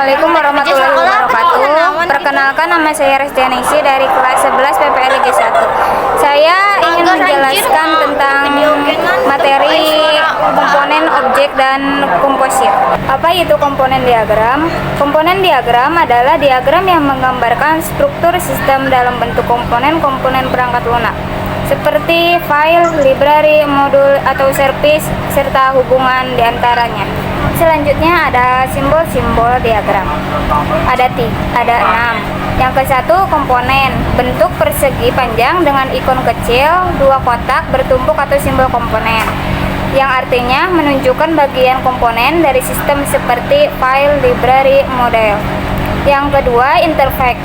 Assalamualaikum warahmatullahi wabarakatuh. Perkenalkan, nama saya Restianingsi dari kelas 11 PPL Liga 1. Saya ingin menjelaskan tentang materi komponen, objek, dan komposit. Apa itu komponen diagram? Komponen diagram adalah diagram yang menggambarkan struktur sistem dalam bentuk komponen-komponen perangkat lunak, seperti file, library, modul, atau service, serta hubungan di antaranya. Selanjutnya ada simbol-simbol diagram. Ada 6. Yang ke-1, komponen. Bentuk persegi panjang dengan ikon kecil, 2 kotak bertumpuk atau simbol komponen, yang artinya menunjukkan bagian komponen dari sistem seperti file, library, model. Yang kedua, interface.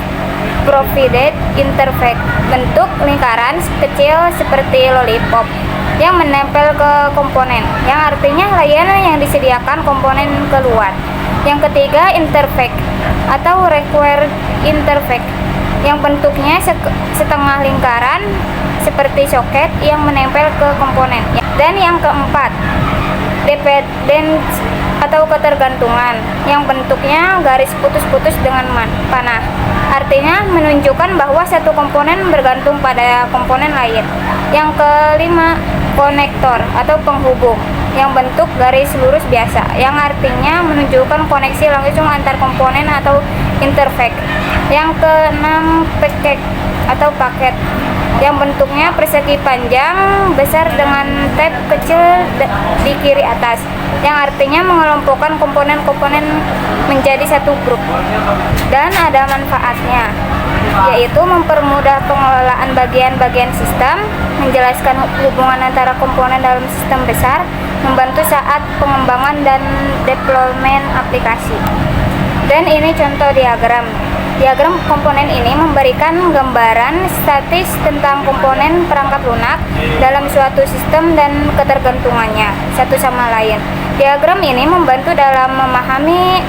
Provided interface, bentuk lingkaran kecil seperti lollipop yang menempel ke komponen, yang artinya layanan yang disediakan komponen keluar. Yang ketiga, interface atau required interface, yang bentuknya setengah lingkaran seperti soket yang menempel ke komponen. Dan yang keempat, dependence atau ketergantungan, yang bentuknya garis putus-putus dengan panah, artinya menunjukkan bahwa satu komponen bergantung pada komponen lain. Yang kelima, konektor atau penghubung, yang bentuk garis lurus biasa, yang artinya menunjukkan koneksi langsung antar komponen atau interface. Yang keenam, paket, yang bentuknya persegi panjang besar dengan tab kecil di kiri atas, yang artinya mengelompokkan komponen-komponen menjadi satu grup. Dan ada manfaatnya, yaitu mempermudah pengelolaan bagian-bagian sistem, menjelaskan hubungan antara komponen dalam sistem besar, membantu saat pengembangan dan deployment aplikasi. Dan ini contoh diagram. Diagram komponen ini memberikan gambaran statis tentang komponen perangkat lunak dalam suatu sistem dan ketergantungannya satu sama lain. Diagram ini membantu dalam memahami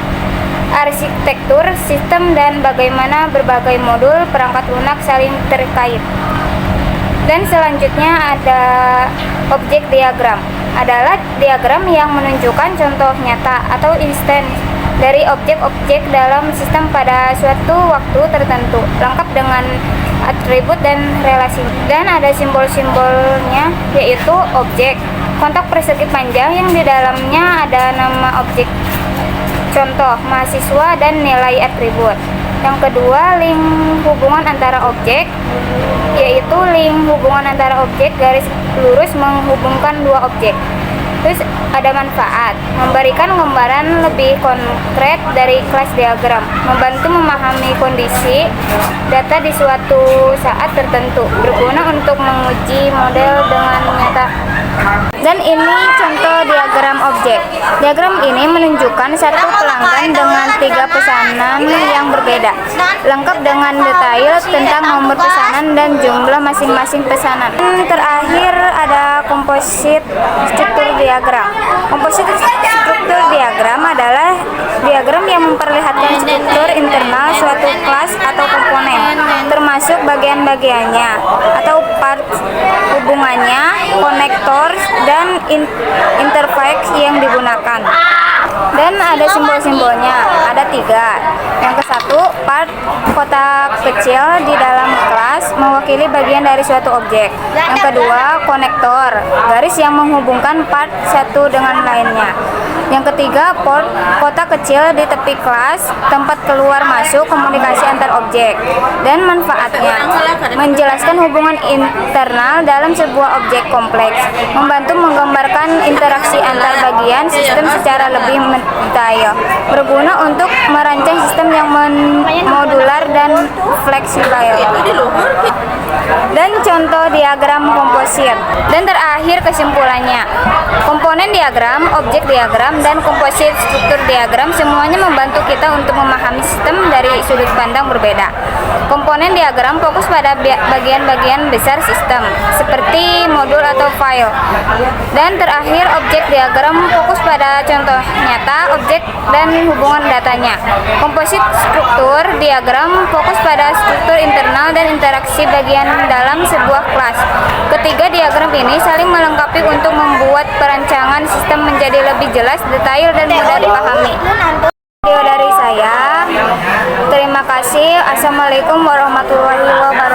arsitektur sistem dan bagaimana berbagai modul perangkat lunak saling terkait. Dan selanjutnya ada objek diagram. Adalah diagram yang menunjukkan contoh nyata atau instansi dari objek-objek dalam sistem pada suatu waktu tertentu, lengkap dengan atribut dan relasi. Dan ada simbol-simbolnya, yaitu objek, kontak persegi panjang yang di dalamnya ada nama objek, contoh mahasiswa, dan nilai atribut. Yang kedua, link hubungan antara objek, yaitu link hubungan antara objek garis lurus menghubungkan dua objek. Terus ada manfaat, memberikan gambaran lebih konkret dari kelas diagram, membantu memahami kondisi data di suatu saat tertentu, berguna untuk menguji model dengan nyata. Dan ini contoh diagram objek. Diagram ini menunjukkan satu pelanggan dengan 3 pesanan yang berbeda, lengkap dengan detail tentang nomor pesanan dan jumlah masing-masing pesanan. Terakhir ada komposit struktur diagram. Komposit struktur diagram adalah diagram yang memperlihatkan struktur internal suatu kelas atau komponen, termasuk bagian-bagiannya atau part, hubungannya, konektor, dan interface yang digunakan. Dan ada simbol-simbolnya, ada 3. Yang ke-1, part, kotak kecil di dalam kelas mewakili bagian dari suatu objek. Yang kedua, konektor, garis yang menghubungkan part satu dengan lainnya. Yang ketiga, port, kotak kecil di tepi kelas, tempat keluar masuk komunikasi antar objek. Dan manfaatnya, menjelaskan hubungan internal dalam sebuah objek kompleks, membantu menggambarkan interaksi antar bagian sistem secara lebih detail, berguna untuk merancang sistem yang modular dan fleksibel. Dan contoh diagram komposit. Dan terakhir kesimpulannya, komponen diagram, objek diagram, dan komposit struktur diagram semuanya membantu kita untuk memahami sistem dari sudut pandang berbeda. Komponen diagram fokus pada bagian-bagian besar sistem, seperti modul atau file. Dan terakhir, objek diagram fokus pada contoh nyata, objek, dan hubungan datanya. Komposit struktur diagram fokus pada struktur internal dan interaksi bagian dalam sebuah kelas. Ketiga diagram ini saling melengkapi untuk membuat perancangan sistem menjadi lebih jelas, detail, dan mudah dipahami. Video dari saya. saya. Terima kasih. Assalamualaikum warahmatullahi wabarakatuh.